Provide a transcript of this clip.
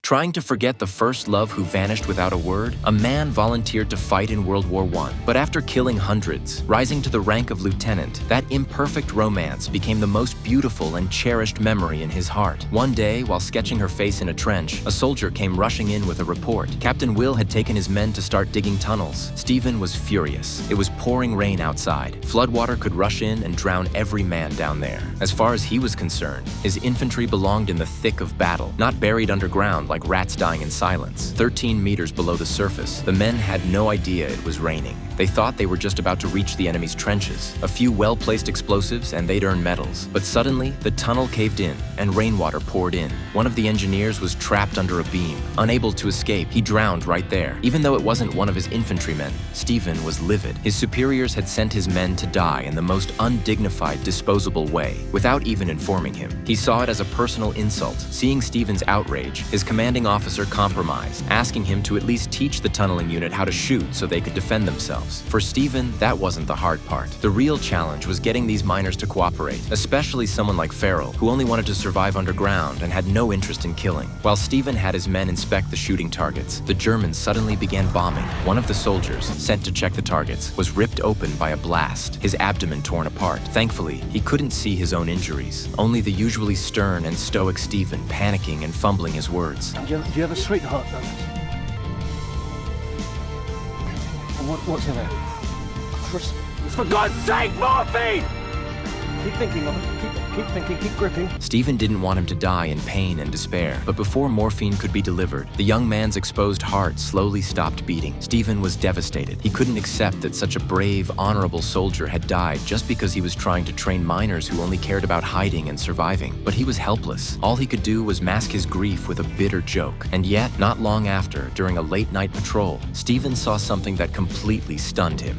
Trying to forget the first love who vanished without a word, a man volunteered to fight in World War I. But after killing hundreds, rising to the rank of lieutenant, that imperfect romance became the most beautiful and cherished memory in his heart. One day, while sketching her face in a trench, a soldier came rushing in with a report. Captain Will had taken his men to start digging tunnels. Stephen was furious. It was pouring rain outside. Floodwater could rush in and drown every man down there. As far as he was concerned, his infantry belonged in the thick of battle, not buried underground like rats dying in silence. 13 meters below the surface, the men had no idea it was raining. They thought they were just about to reach the enemy's trenches. A few well-placed explosives and they'd earn medals. But suddenly, the tunnel caved in and rainwater poured in. One of the engineers was trapped under a beam. Unable to escape, he drowned right there. Even though it wasn't one of his infantrymen, Stephen was livid. His superiors had sent his men to die in the most undignified, disposable way, without even informing him. He saw it as a personal insult. Seeing Stephen's outrage, his commanding officer compromised, asking him to at least teach the tunneling unit how to shoot so they could defend themselves. For Stephen, that wasn't the hard part. The real challenge was getting these miners to cooperate, especially someone like Farrell, who only wanted to survive underground and had no interest in killing. While Stephen had his men inspect the shooting targets, the Germans suddenly began bombing. One of the soldiers, sent to check the targets, was ripped open by a blast, his abdomen torn apart. Thankfully, he couldn't see his own injuries, only the usually stern and stoic Stephen panicking and fumbling his words. Do you have a sweetheart, Douglas? What's in there? Chris. For God's sake, morphine! Keep thinking of it. Keep thinking, keep gripping. Stephen didn't want him to die in pain and despair, but before morphine could be delivered, the young man's exposed heart slowly stopped beating. Stephen was devastated. He couldn't accept that such a brave, honorable soldier had died just because he was trying to train miners who only cared about hiding and surviving. But he was helpless. All he could do was mask his grief with a bitter joke. And yet, not long after, during a late-night patrol, Stephen saw something that completely stunned him.